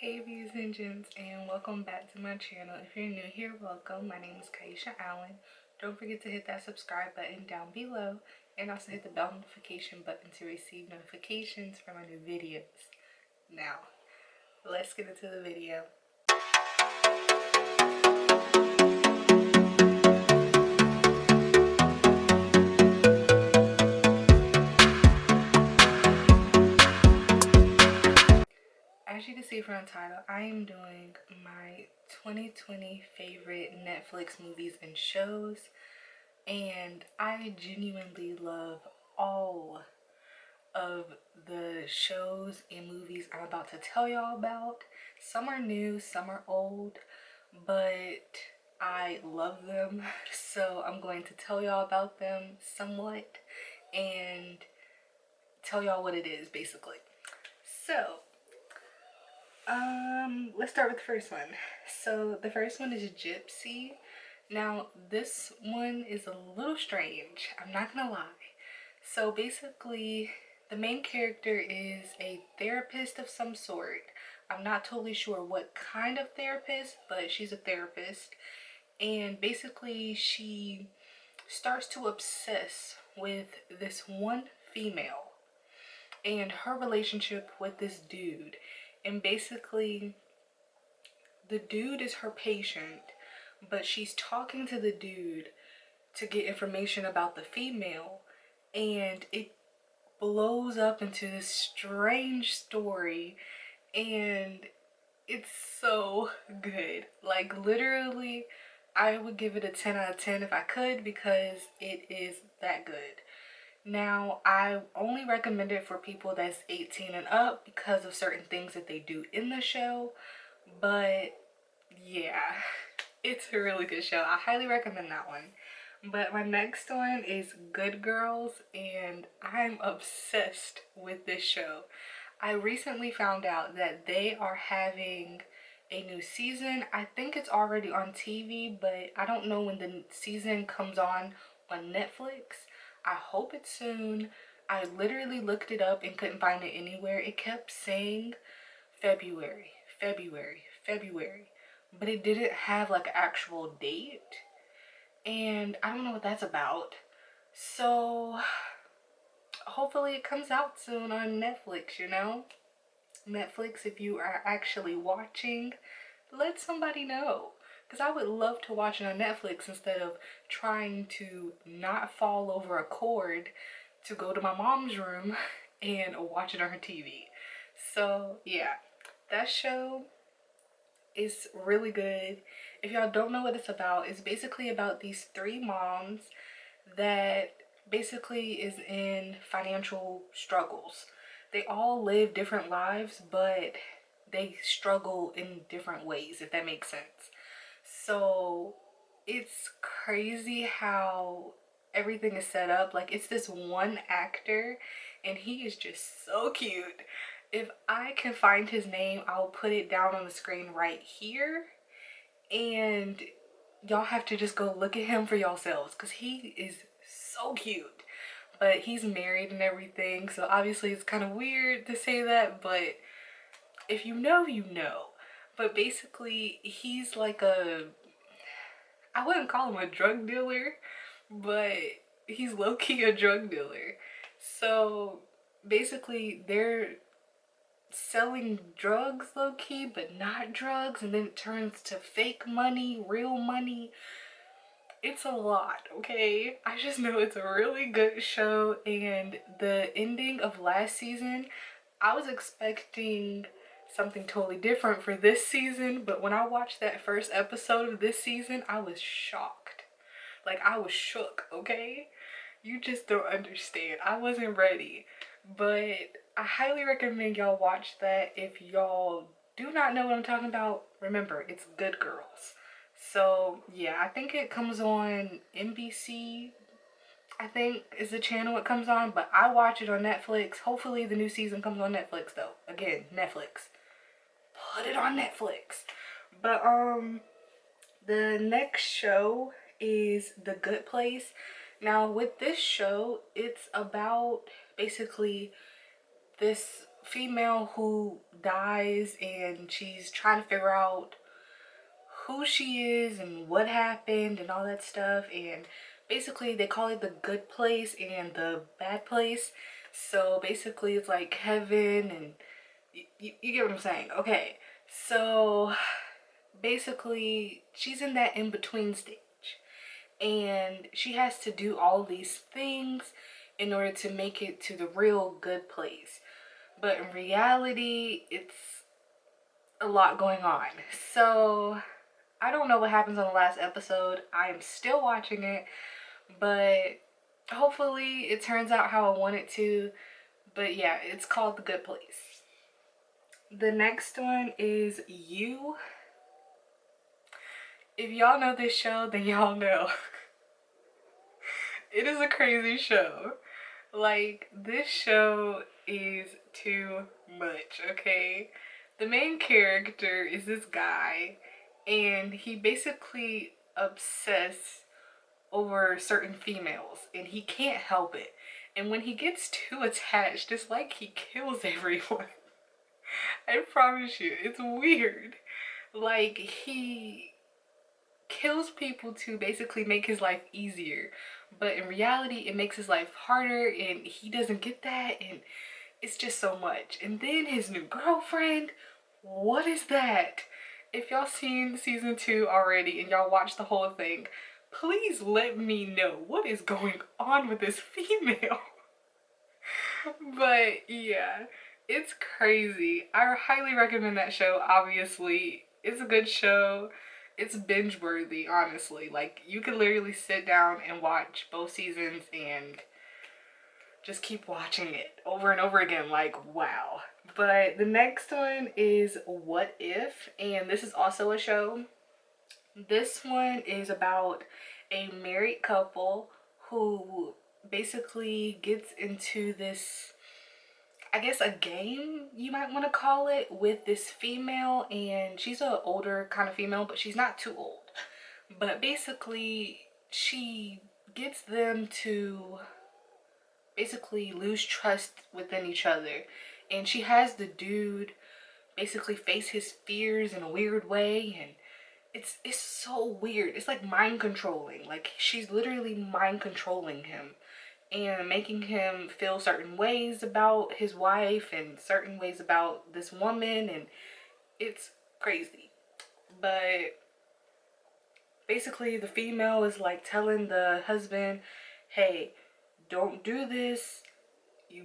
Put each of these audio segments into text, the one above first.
Hey views and gents, and welcome back to my channel. If you're new here, welcome. My name is Kiesha Allen. Don't forget to hit that subscribe button down below and also hit the bell notification button to receive notifications for my new videos. Now, let's get into the video. As you can see from the title, I am doing my 2020 favorite Netflix movies and shows, and I genuinely love all of the shows and movies I'm about to tell y'all about. Some are new, some are old, but I love them. So I'm going to tell y'all about them somewhat and tell y'all what it is basically. So, let's start with the first one. So the first one is Gypsy. Now this one is a little strange, I'm not gonna lie. So basically, the main character is a therapist of some sort. I'm not totally sure what kind of therapist, but she's a therapist. And basically, she starts to obsess with this one female and her relationship with this dude. And basically, the dude is her patient, but she's talking to the dude to get information about the female, and it blows up into this strange story, and it's so good. Like literally, I would give it a 10 out of 10 if I could, because it is that good. Now, I only recommend it for people that's 18 and up because of certain things that they do in the show, but yeah, it's a really good show. I highly recommend that one. But my next one is Good Girls, and I'm obsessed with this show. I recently found out that they are having a new season. I think it's already on TV, but I don't know when the season comes on Netflix. I hope it's soon. I literally looked it up and couldn't find it anywhere. It kept saying February, February, February, but it didn't have like an actual date, and I don't know what that's about. So hopefully it comes out soon on Netflix, you know? Netflix, if you are actually watching, let somebody know. Because I would love to watch it on Netflix instead of trying to not fall over a cord to go to my mom's room and watch it on her TV. So yeah, that show is really good. If y'all don't know what it's about, it's basically about these three moms that basically is in financial struggles. They all live different lives, but they struggle in different ways, if that makes sense. So it's crazy how everything is set up. Like, it's this one actor and he is just so cute. If I can find his name, I'll put it down on the screen right here, and y'all have to just go look at him for yourselves because he is so cute. But he's married and everything, so obviously it's kind of weird to say that, but if you know, you know. But basically, he's like a, I wouldn't call him a drug dealer, but he's low-key a drug dealer. So basically, they're selling drugs low-key, but not drugs, and then it turns to fake money, real money. It's a lot, okay? I just know it's a really good show, and the ending of last season, I was expecting something totally different for this season, but when I watched that first episode of this season, I was shocked. Like, I was shook, okay? You just don't understand. I wasn't ready. But I highly recommend y'all watch that. If y'all do not know what I'm talking about, remember, it's Good Girls. So yeah, I think it comes on NBC, I think is the channel it comes on, but I watch it on Netflix. Hopefully the new season comes on Netflix though. Again, Netflix. Put it on Netflix. But the next show is The Good Place. Now with this show, it's about basically this female who dies, and she's trying to figure out who she is and what happened and all that stuff. And basically they call it the good place and the bad place. So basically it's like heaven, and you get what I'm saying. Okay, so basically she's in that in-between stage, and she has to do all these things in order to make it to the real good place. But in reality, it's a lot going on. So I don't know what happens on the last episode. I am still watching it, but hopefully it turns out how I want it to. But yeah, it's called The Good Place. The next one is You. If y'all know this show, then y'all know. It is a crazy show. Like, this show is too much, okay? The main character is this guy, and he basically obsessed over certain females, and he can't help it. And when he gets too attached, it's like he kills everyone. I promise you, it's weird. Like, he kills people to basically make his life easier, but in reality it makes his life harder, and he doesn't get that, and it's just so much. And then his new girlfriend, what is that? If y'all seen season 2 already and y'all watched the whole thing, please let me know what is going on with this female. But yeah, it's crazy. I highly recommend that show. Obviously it's a good show. It's binge worthy, honestly. Like, you can literally sit down and watch both seasons and just keep watching it over and over again. Like, wow. But the next one is What If, and this is also a show. This one is about a married couple who basically gets into this, I guess, a game, you might want to call it, with this female. And she's an older kind of female, but she's not too old. But basically she gets them to basically lose trust within each other, and she has the dude basically face his fears in a weird way. And it's so weird. It's like mind controlling. Like, she's literally mind controlling him and making him feel certain ways about his wife and certain ways about this woman, and it's crazy. But basically the female is like telling the husband, hey, don't do this,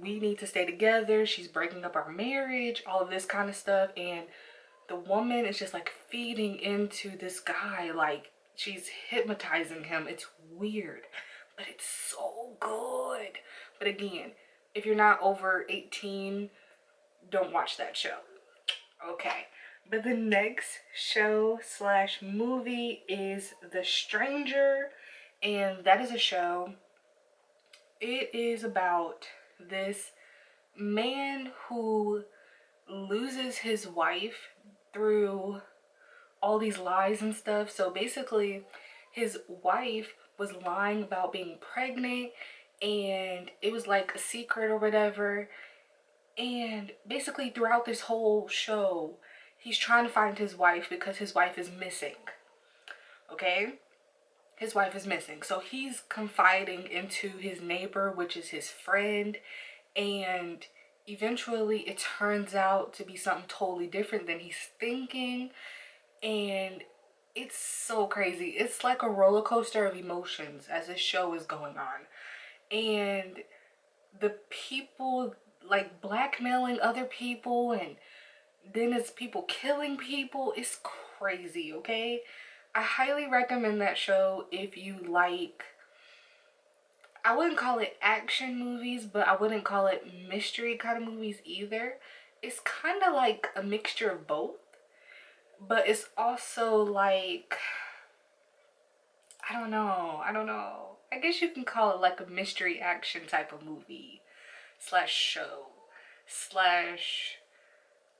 we need to stay together, she's breaking up our marriage, all of this kind of stuff. And the woman is just like feeding into this guy, like she's hypnotizing him. It's weird, but it's so good. But again, if you're not over 18, don't watch that show. Okay, but the next show slash movie is The Stranger, and that is a show. It is about this man who loses his wife through all these lies and stuff. So basically his wife was lying about being pregnant, and it was like a secret or whatever. And basically throughout this whole show, he's trying to find his wife because his wife is missing. Okay? His wife is missing. So he's confiding into his neighbor, which is his friend, and eventually it turns out to be something totally different than he's thinking. And it's so crazy. It's like a roller coaster of emotions as this show is going on. And the people like blackmailing other people, and then it's people killing people. It's crazy, okay? I highly recommend that show if you like, I wouldn't call it action movies, but I wouldn't call it mystery kind of movies either. It's kind of like a mixture of both, but it's also like, I don't know. I guess you can call it like a mystery action type of movie slash show slash,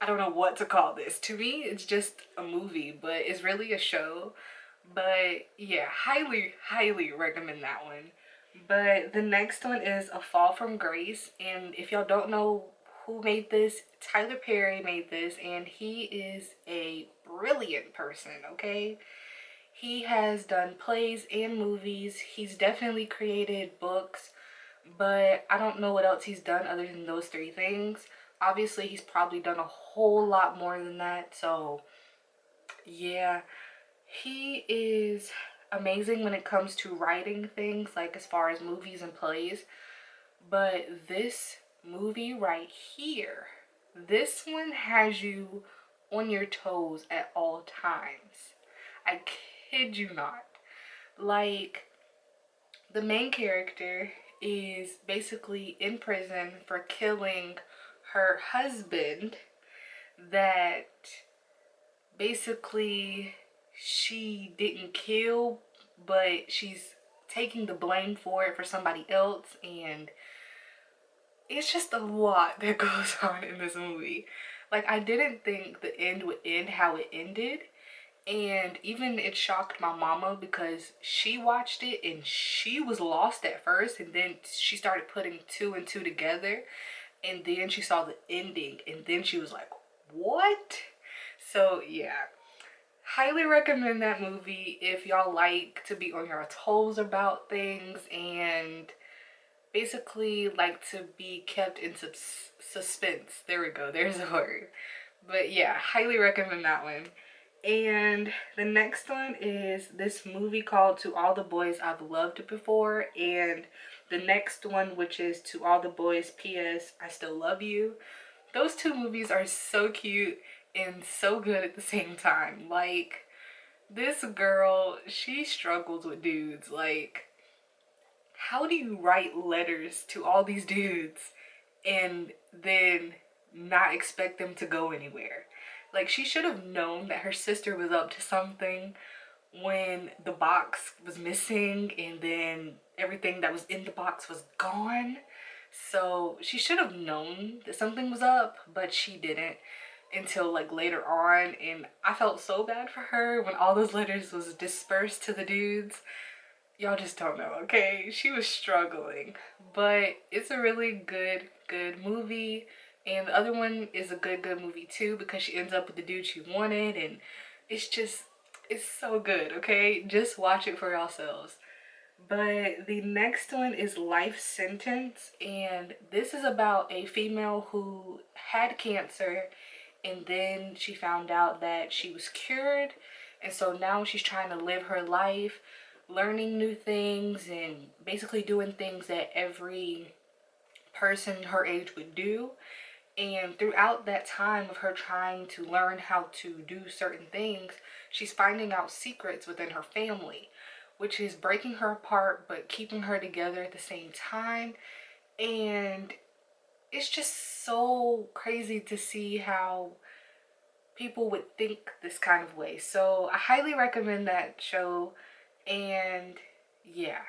I don't know what to call this. To me, it's just a movie, but it's really a show. But yeah, highly recommend that one. But the next one is A Fall from Grace. And if y'all don't know who made this. Tyler Perry made this, and he is a brilliant person, okay? He has done plays and movies. He's definitely created books, but I don't know what else he's done other than those three things. Obviously, he's probably done a whole lot more than that. So, yeah, he is amazing when it comes to writing things, like as far as movies and plays. But this movie right here, this one has you on your toes at all times. I kid you not. Like, the main character is basically in prison for killing her husband that basically she didn't kill, but she's taking the blame for it for somebody else, and it's just a lot that goes on in this movie. Like, I didn't think the end would end how it ended, and even it shocked my mama because she watched it and she was lost at first, and then she started putting two and two together, and then she saw the ending, and then she was like, what? So yeah, highly recommend that movie if y'all like to be on your toes about things and basically like to be kept in suspense. There we go, there's a word. But yeah, highly recommend that one. And the next one is this movie called To All the Boys I've Loved Before, and the next one, which is To All the Boys PS I Still Love You. Those two movies are so cute and so good at the same time. Like, this girl, she struggles with dudes. Like, how do you write letters to all these dudes and then not expect them to go anywhere? Like, she should have known that her sister was up to something when the box was missing and then everything that was in the box was gone. So she should have known that something was up, but she didn't until like later on. And I felt so bad for her when all those letters was dispersed to the dudes. Y'all just don't know, okay? She was struggling, but it's a really good movie. And the other one is a good movie too, because she ends up with the dude she wanted, and it's just, it's so good, okay? Just watch it for yourselves. But the next one is Life Sentence, and this is about a female who had cancer, and then she found out that she was cured, and so now she's trying to live her life, learning new things and basically doing things that every person her age would do. And throughout that time of her trying to learn how to do certain things, she's finding out secrets within her family, which is breaking her apart but keeping her together at the same time. And it's just so crazy to see how people would think this kind of way. So I highly recommend that show. And yeah,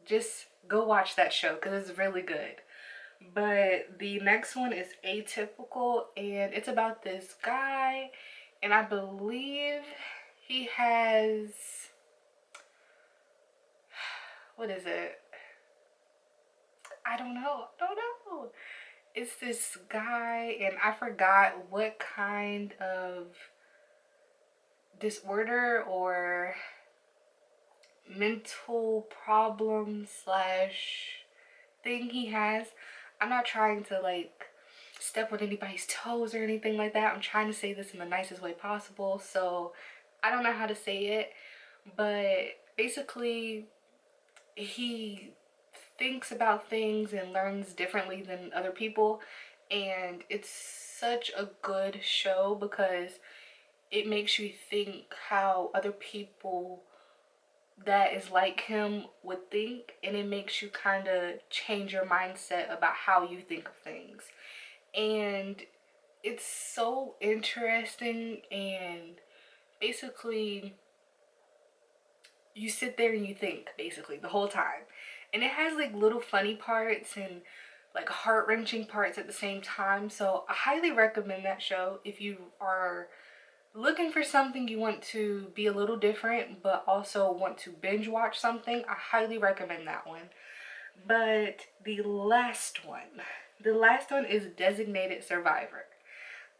just go watch that show because it's really good. But the next one is Atypical, and it's about this guy, and I believe he has, what is it? I don't know. It's this guy, and I forgot what kind of disorder or mental problem slash thing he has. I'm not trying to like step on anybody's toes or anything like that. I'm trying to say this in the nicest way possible, so I don't know how to say it, but basically he thinks about things and learns differently than other people, and it's such a good show because it makes you think how other people that is like him would think, and it makes you kind of change your mindset about how you think of things. And it's so interesting, and basically you sit there and you think basically the whole time, and it has like little funny parts and like heart-wrenching parts at the same time. So I highly recommend that show if you are looking for something, you want to be a little different but also want to binge watch something. I highly recommend that one. But the last one, The last one is Designated Survivor.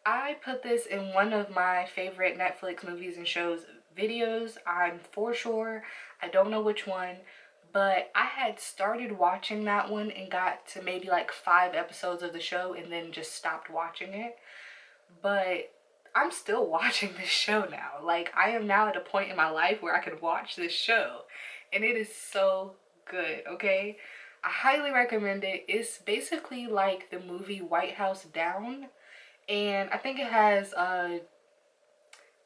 I put this in one of my favorite Netflix movies and shows videos. I'm for sure. I don't know which one, but I had started watching that one and got to maybe like 5 episodes of the show and then just stopped watching it. But I'm still watching this show now. Like, I am now at a point in my life where I can watch this show, and it is so good, okay? I highly recommend it. It's basically like the movie White House Down, and I think it has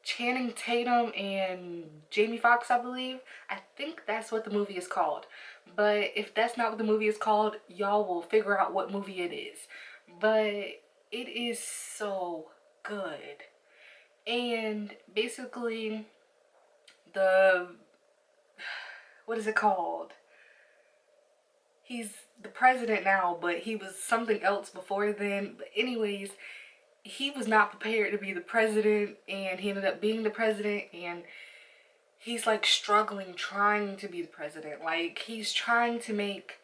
Channing Tatum and Jamie Foxx, I believe. I think that's what the movie is called. But if that's not what the movie is called, y'all will figure out what movie it is. But it is so good. And basically, the, what is it called? He's the president now, but he was something else before then. But anyways, he was not prepared to be the president, and he ended up being the president, and he's like struggling trying to be the president. Like, he's trying to make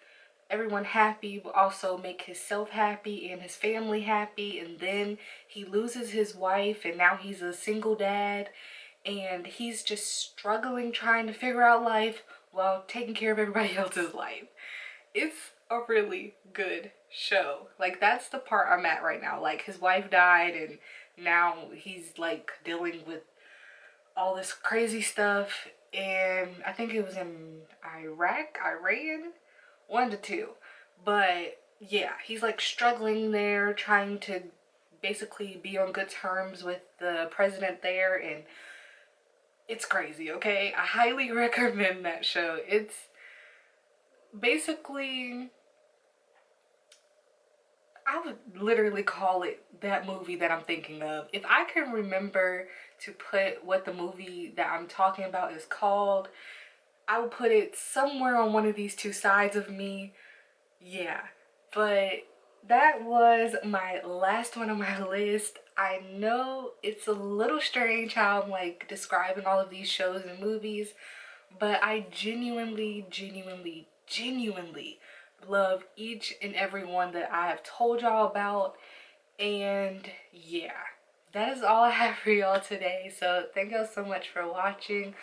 everyone happy but also make himself happy and his family happy, and then he loses his wife and now he's a single dad, and he's just struggling trying to figure out life while taking care of everybody else's life. It's a really good show. Like, that's the part I'm at right now. Like, his wife died and now he's like dealing with all this crazy stuff, and I think it was in Iran, one to two. But yeah, he's like struggling there, trying to basically be on good terms with the president there, and it's crazy, okay? I highly recommend that show. It's basically, I would literally call it that movie that I'm thinking of. If I can remember to put what the movie that I'm talking about is called, I would put it somewhere on one of these two sides of me. Yeah, but that was my last one on my list. I know it's a little strange how I'm like describing all of these shows and movies, but I genuinely love each and every one that I have told y'all about. And yeah, that is all I have for y'all today. So thank y'all so much for watching.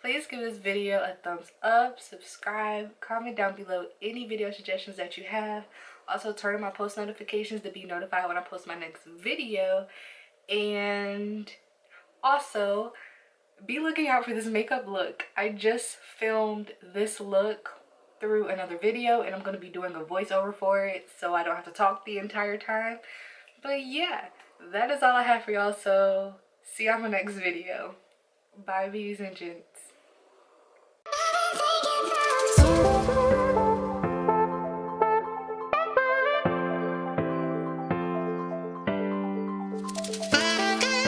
Please give this video a thumbs up, subscribe, comment down below any video suggestions that you have. Also, turn on my post notifications to be notified when I post my next video. And also, be looking out for this makeup look. I just filmed this look through another video, and I'm going to be doing a voiceover for it so I don't have to talk the entire time. But yeah, that is all I have for y'all. So see you on my next video. Bye, beauties and gents.